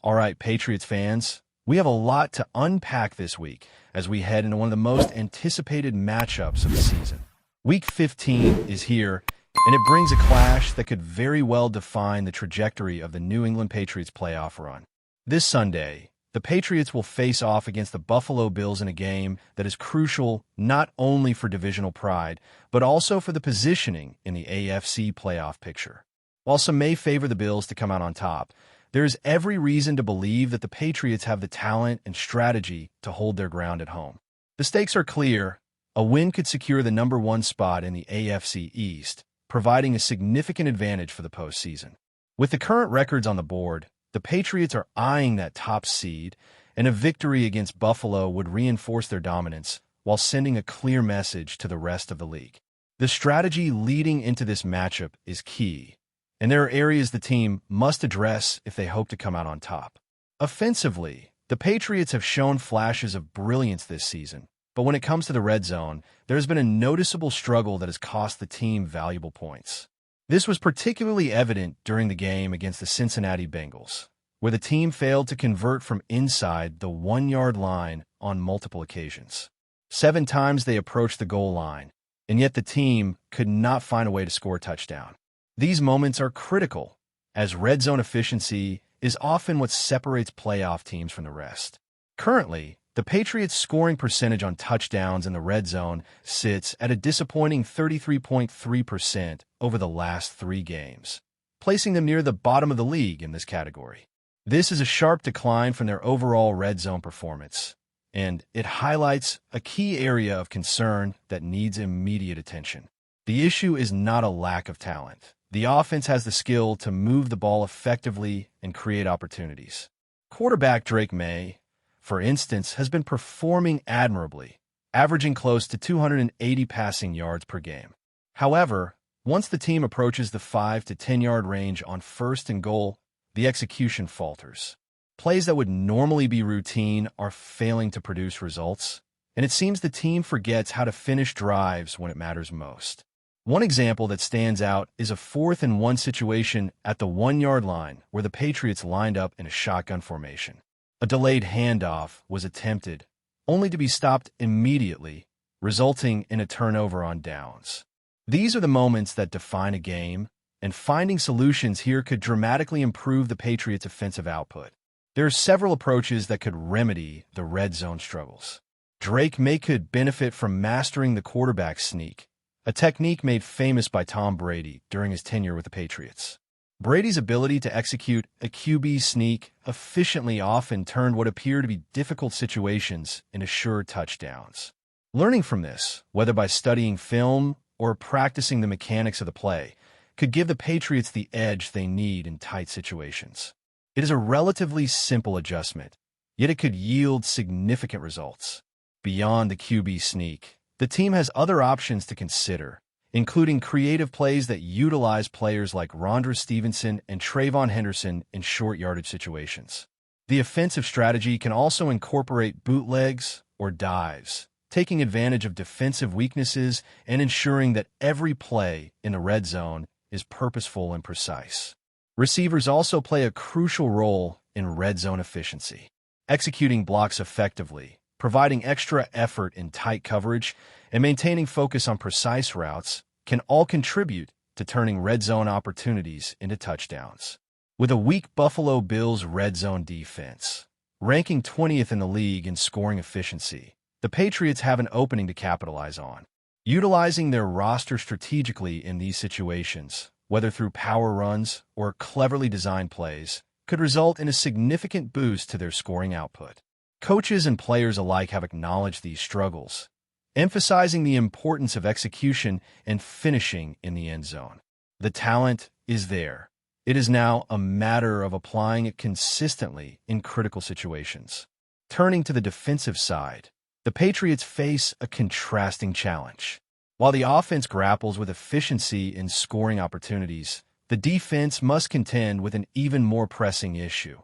All right, Patriots fans, we have a lot to unpack this week as we head into one of the most anticipated matchups of the season. Week 15 is here, and it brings a clash that could very well define the trajectory of the New England Patriots playoff run. This Sunday, the Patriots will face off against the Buffalo Bills in a game that is crucial not only for divisional pride, but also for the positioning in the AFC playoff picture. While some may favor the Bills to come out on top, there is every reason to believe that the Patriots have the talent and strategy to hold their ground at home. The stakes are clear. A win could secure the number one spot in the AFC East, providing a significant advantage for the postseason. With the current records on the board, the Patriots are eyeing that top seed, and a victory against Buffalo would reinforce their dominance while sending a clear message to the rest of the league. The strategy leading into this matchup is key, and there are areas the team must address if they hope to come out on top. Offensively, the Patriots have shown flashes of brilliance this season, but when it comes to the red zone, there has been a noticeable struggle that has cost the team valuable points. This was particularly evident during the game against the Cincinnati Bengals, where the team failed to convert from inside the 1-yard line on multiple occasions. 7 times they approached the goal line, and yet the team could not find a way to score a touchdown. These moments are critical, as red zone efficiency is often what separates playoff teams from the rest. Currently, the Patriots' scoring percentage on touchdowns in the red zone sits at a disappointing 33.3% over the last 3 games, placing them near the bottom of the league in this category. This is a sharp decline from their overall red zone performance, and it highlights a key area of concern that needs immediate attention. The issue is not a lack of talent. The offense has the skill to move the ball effectively and create opportunities. Quarterback Drake May, for instance, has been performing admirably, averaging close to 280 passing yards per game. However, once the team approaches the 5 to 10-yard range on 1st and goal, the execution falters. Plays that would normally be routine are failing to produce results, and it seems the team forgets how to finish drives when it matters most. One example that stands out is a 4th and 1 situation at the 1-yard line where the Patriots lined up in a shotgun formation. A delayed handoff was attempted, only to be stopped immediately, resulting in a turnover on downs. These are the moments that define a game, and finding solutions here could dramatically improve the Patriots' offensive output. There are several approaches that could remedy the red zone struggles. Drake May could benefit from mastering the quarterback sneak, a technique made famous by Tom Brady during his tenure with the Patriots. Brady's ability to execute a QB sneak efficiently often turned what appear to be difficult situations into sure touchdowns. Learning from this, whether by studying film or practicing the mechanics of the play, could give the Patriots the edge they need in tight situations. It is a relatively simple adjustment, yet it could yield significant results. Beyond the QB sneak, the team has other options to consider, including creative plays that utilize players like Rondre Stevenson and Trayvon Henderson in short yardage situations. The offensive strategy can also incorporate bootlegs or dives, taking advantage of defensive weaknesses and ensuring that every play in the red zone is purposeful and precise. Receivers also play a crucial role in red zone efficiency, executing blocks effectively, providing extra effort in tight coverage, and maintaining focus on precise routes can all contribute to turning red zone opportunities into touchdowns. With a weak Buffalo Bills red zone defense, ranking 20th in the league in scoring efficiency, the Patriots have an opening to capitalize on. Utilizing their roster strategically in these situations, whether through power runs or cleverly designed plays, could result in a significant boost to their scoring output. Coaches and players alike have acknowledged these struggles, emphasizing the importance of execution and finishing in the end zone. The talent is there. It is now a matter of applying it consistently in critical situations. Turning to the defensive side, the Patriots face a contrasting challenge. While the offense grapples with efficiency in scoring opportunities, the defense must contend with an even more pressing issue: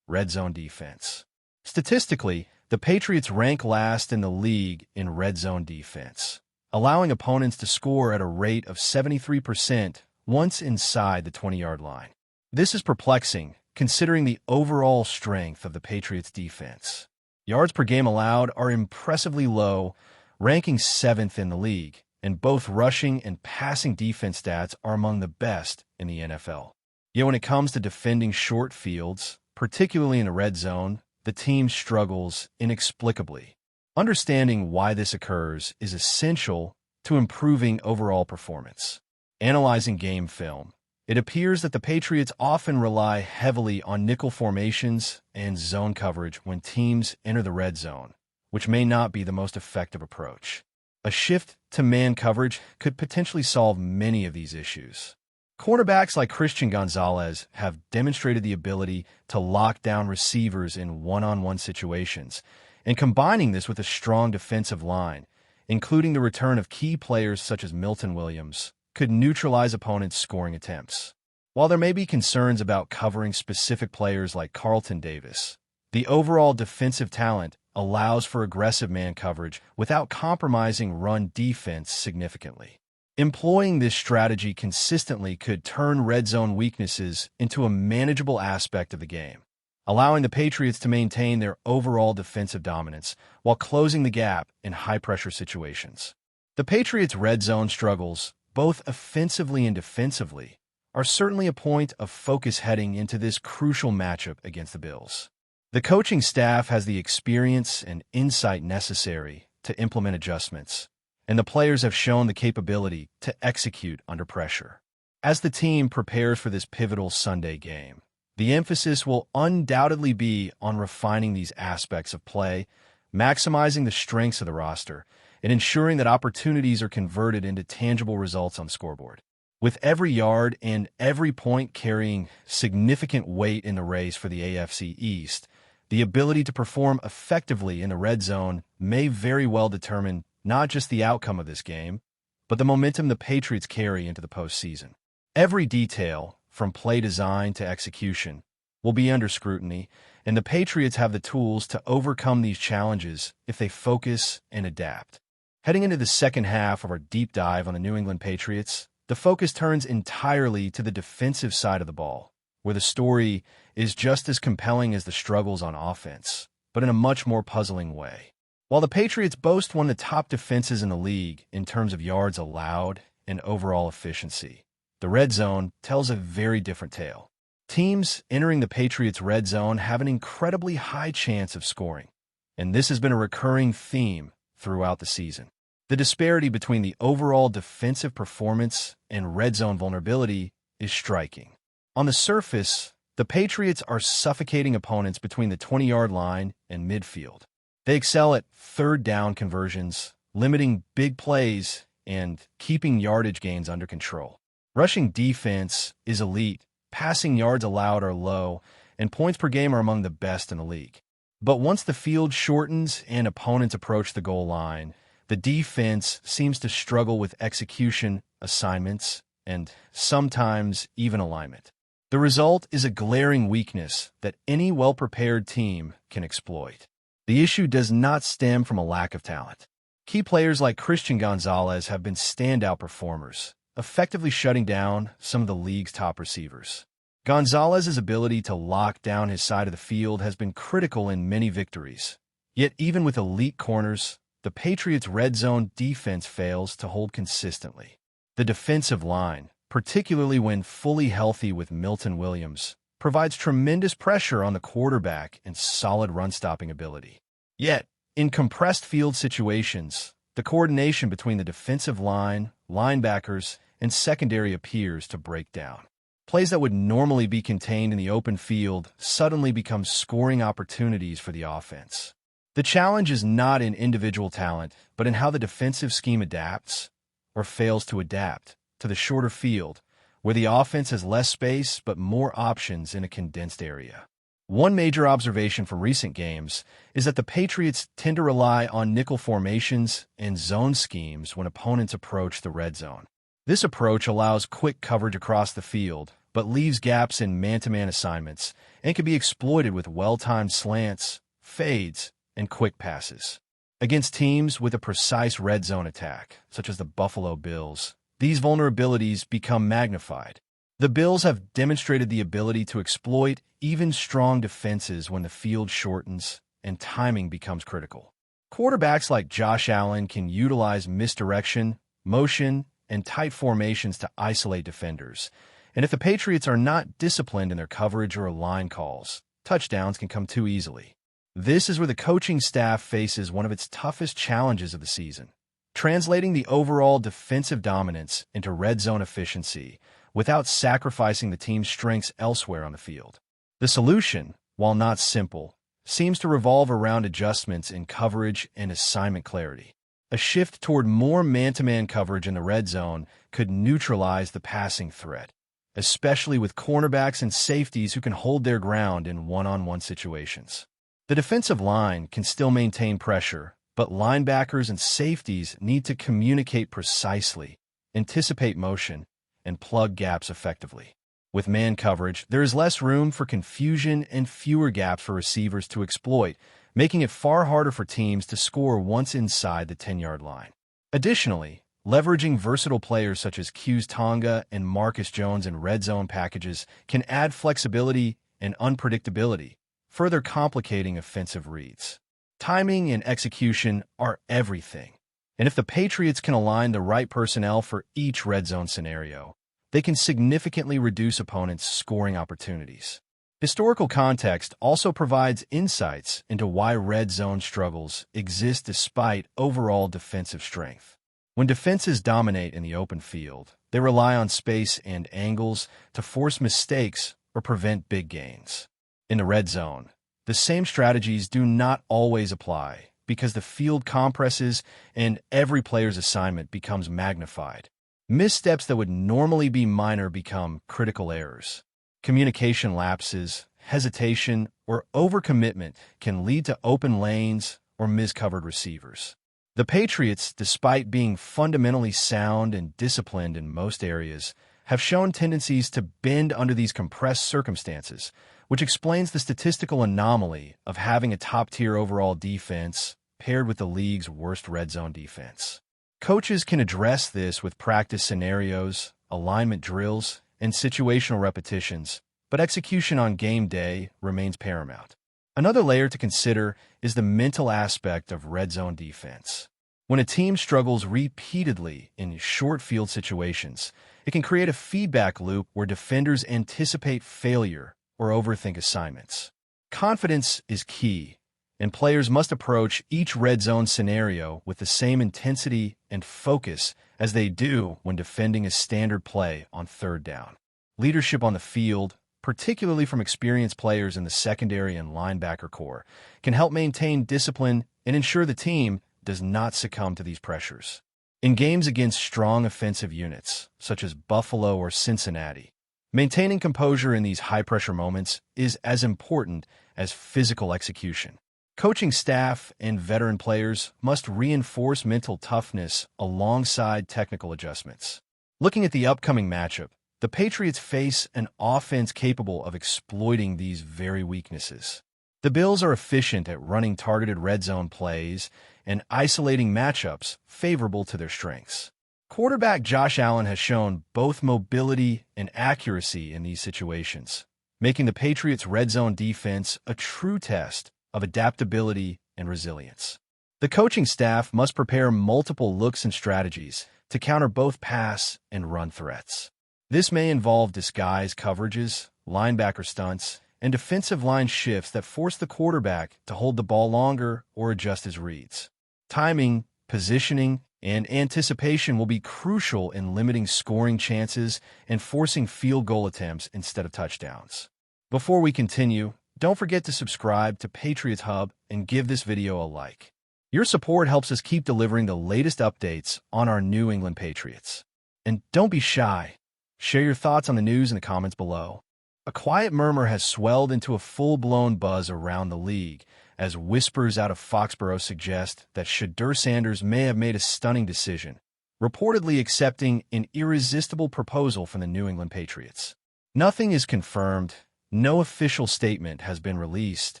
red zone defense. Statistically, the Patriots rank last in the league in red zone defense, allowing opponents to score at a rate of 73% once inside the 20-yard line. This is perplexing, considering the overall strength of the Patriots' defense. Yards per game allowed are impressively low, ranking 7th in the league, and both rushing and passing defense stats are among the best in the NFL. Yet when it comes to defending short fields, particularly in the red zone, the team struggles inexplicably. Understanding why this occurs is essential to improving overall performance. Analyzing game film, it appears that the Patriots often rely heavily on nickel formations and zone coverage when teams enter the red zone, which may not be the most effective approach. A shift to man coverage could potentially solve many of these issues. Cornerbacks like Christian Gonzalez have demonstrated the ability to lock down receivers in one-on-one situations, and combining this with a strong defensive line, including the return of key players such as Milton Williams, could neutralize opponents' scoring attempts. While there may be concerns about covering specific players like Carlton Davis, the overall defensive talent allows for aggressive man coverage without compromising run defense significantly. Employing this strategy consistently could turn red zone weaknesses into a manageable aspect of the game, allowing the Patriots to maintain their overall defensive dominance while closing the gap in high-pressure situations. The Patriots' red zone struggles, both offensively and defensively, are certainly a point of focus heading into this crucial matchup against the Bills. The coaching staff has the experience and insight necessary to implement adjustments, and the players have shown the capability to execute under pressure. As the team prepares for this pivotal Sunday game, the emphasis will undoubtedly be on refining these aspects of play, maximizing the strengths of the roster, and ensuring that opportunities are converted into tangible results on the scoreboard. With every yard and every point carrying significant weight in the race for the AFC East, the ability to perform effectively in the red zone may very well determine not just the outcome of this game, but the momentum the Patriots carry into the postseason. Every detail, from play design to execution, will be under scrutiny, and the Patriots have the tools to overcome these challenges if they focus and adapt. Heading into the second half of our deep dive on the New England Patriots, the focus turns entirely to the defensive side of the ball, where the story is just as compelling as the struggles on offense, but in a much more puzzling way. While the Patriots boast one of the top defenses in the league in terms of yards allowed and overall efficiency, the red zone tells a very different tale. Teams entering the Patriots' red zone have an incredibly high chance of scoring, and this has been a recurring theme throughout the season. The disparity between the overall defensive performance and red zone vulnerability is striking. On the surface, the Patriots are suffocating opponents between the 20-yard line and midfield. They excel at third down conversions, limiting big plays, and keeping yardage gains under control. Rushing defense is elite, passing yards allowed are low, and points per game are among the best in the league. But once the field shortens and opponents approach the goal line, the defense seems to struggle with execution, assignments, and sometimes even alignment. The result is a glaring weakness that any well-prepared team can exploit. The issue does not stem from a lack of talent. Key players like Christian Gonzalez have been standout performers, effectively shutting down some of the league's top receivers. Gonzalez's ability to lock down his side of the field has been critical in many victories. Yet even with elite corners, the Patriots' red zone defense fails to hold consistently. The defensive line, particularly when fully healthy with Milton Williams, provides tremendous pressure on the quarterback and solid run-stopping ability. Yet, in compressed field situations, the coordination between the defensive line, linebackers, and secondary appears to break down. Plays that would normally be contained in the open field suddenly become scoring opportunities for the offense. The challenge is not in individual talent, but in how the defensive scheme adapts, or fails to adapt, to the shorter field, where the offense has less space but more options in a condensed area. One major observation from recent games is that the Patriots tend to rely on nickel formations and zone schemes when opponents approach the red zone. This approach allows quick coverage across the field, but leaves gaps in man-to-man assignments and can be exploited with well-timed slants, fades, and quick passes. Against teams with a precise red zone attack, such as the Buffalo Bills, these vulnerabilities become magnified. The Bills have demonstrated the ability to exploit even strong defenses when the field shortens and timing becomes critical. Quarterbacks like Josh Allen can utilize misdirection, motion, and tight formations to isolate defenders. And if the Patriots are not disciplined in their coverage or line calls, touchdowns can come too easily. This is where the coaching staff faces one of its toughest challenges of the season, translating the overall defensive dominance into red zone efficiency without sacrificing the team's strengths elsewhere on the field. The solution, while not simple, seems to revolve around adjustments in coverage and assignment clarity. A shift toward more man-to-man coverage in the red zone could neutralize the passing threat, especially with cornerbacks and safeties who can hold their ground in one-on-one situations. The defensive line can still maintain pressure, but linebackers and safeties need to communicate precisely, anticipate motion, and plug gaps effectively. With man coverage, there is less room for confusion and fewer gaps for receivers to exploit, making it far harder for teams to score once inside the 10-yard line. Additionally, leveraging versatile players such as Q's Tonga and Marcus Jones in red zone packages can add flexibility and unpredictability, further complicating offensive reads. Timing and execution are everything, and if the Patriots can align the right personnel for each red zone scenario, they can significantly reduce opponents' scoring opportunities. Historical context also provides insights into why red zone struggles exist despite overall defensive strength. When defenses dominate in the open field, they rely on space and angles to force mistakes or prevent big gains. In the red zone, the same strategies do not always apply because the field compresses and every player's assignment becomes magnified. Missteps that would normally be minor become critical errors. Communication lapses, hesitation, or overcommitment can lead to open lanes or miscovered receivers. The Patriots, despite being fundamentally sound and disciplined in most areas, have shown tendencies to bend under these compressed circumstances, which explains the statistical anomaly of having a top-tier overall defense paired with the league's worst red zone defense. Coaches can address this with practice scenarios, alignment drills, and situational repetitions, but execution on game day remains paramount. Another layer to consider is the mental aspect of red zone defense. When a team struggles repeatedly in short field situations, it can create a feedback loop where defenders anticipate failure or overthink assignments. Confidence is key, and players must approach each red zone scenario with the same intensity and focus as they do when defending a standard play on third down. Leadership on the field, particularly from experienced players in the secondary and linebacker core, can help maintain discipline and ensure the team does not succumb to these pressures. In games against strong offensive units, such as Buffalo or Cincinnati, maintaining composure in these high-pressure moments is as important as physical execution. Coaching staff and veteran players must reinforce mental toughness alongside technical adjustments. Looking at the upcoming matchup, the Patriots face an offense capable of exploiting these very weaknesses. The Bills are efficient at running targeted red zone plays and isolating matchups favorable to their strengths. Quarterback Josh Allen has shown both mobility and accuracy in these situations, making the Patriots' red zone defense a true test of adaptability and resilience. The coaching staff must prepare multiple looks and strategies to counter both pass and run threats. This may involve disguise coverages, linebacker stunts, and defensive line shifts that force the quarterback to hold the ball longer or adjust his reads. Timing, positioning, and anticipation will be crucial in limiting scoring chances and forcing field goal attempts instead of touchdowns. Before we continue, don't forget to subscribe to Patriots Hub and give this video a like. Your support helps us keep delivering the latest updates on our New England Patriots. And don't be shy. Share your thoughts on the news in the comments below. A quiet murmur has swelled into a full-blown buzz around the league as whispers out of Foxborough suggest that Shedeur Sanders may have made a stunning decision, reportedly accepting an irresistible proposal from the New England Patriots. Nothing is confirmed, no official statement has been released,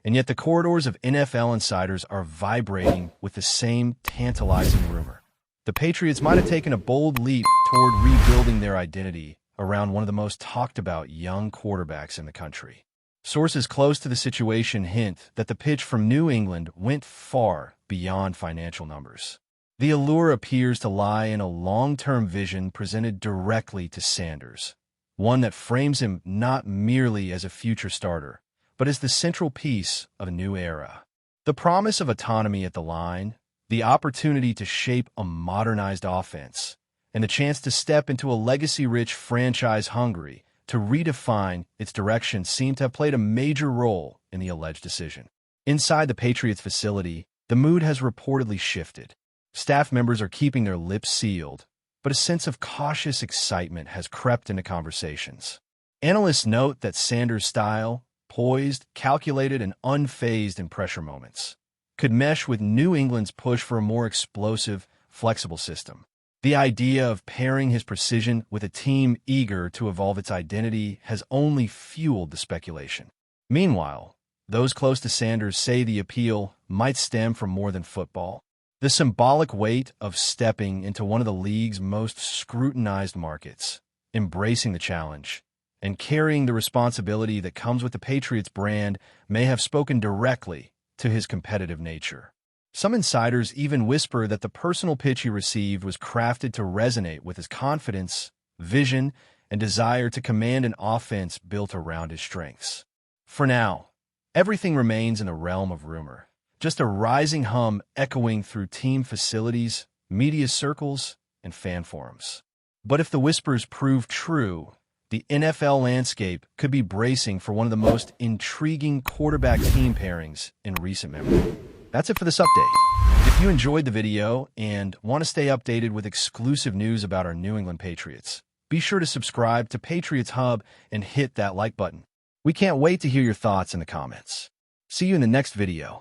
and yet the corridors of NFL insiders are vibrating with the same tantalizing rumor. The Patriots might have taken a bold leap toward rebuilding their identity around one of the most talked about young quarterbacks in the country. Sources close to the situation hint that the pitch from New England went far beyond financial numbers. The allure appears to lie in a long-term vision presented directly to Sanders, one that frames him not merely as a future starter, but as the central piece of a new era. The promise of autonomy at the line, the opportunity to shape a modernized offense, and the chance to step into a legacy-rich franchise hungry to redefine its direction seem to have played a major role in the alleged decision. Inside the Patriots facility, the mood has reportedly shifted. Staff members are keeping their lips sealed, but a sense of cautious excitement has crept into conversations. Analysts note that Sanders' style, poised, calculated, and unfazed in pressure moments, could mesh with New England's push for a more explosive, flexible system. The idea of pairing his precision with a team eager to evolve its identity has only fueled the speculation. Meanwhile, those close to Sanders say the appeal might stem from more than football. The symbolic weight of stepping into one of the league's most scrutinized markets, embracing the challenge, and carrying the responsibility that comes with the Patriots brand may have spoken directly to his competitive nature. Some insiders even whisper that the personal pitch he received was crafted to resonate with his confidence, vision, and desire to command an offense built around his strengths. For now, everything remains in the realm of rumor, just a rising hum echoing through team facilities, media circles, and fan forums. But if the whispers prove true, the NFL landscape could be bracing for one of the most intriguing quarterback team pairings in recent memory. That's it for this update. If you enjoyed the video and want to stay updated with exclusive news about our New England Patriots, be sure to subscribe to Patriots Hub and hit that like button. We can't wait to hear your thoughts in the comments. See you in the next video.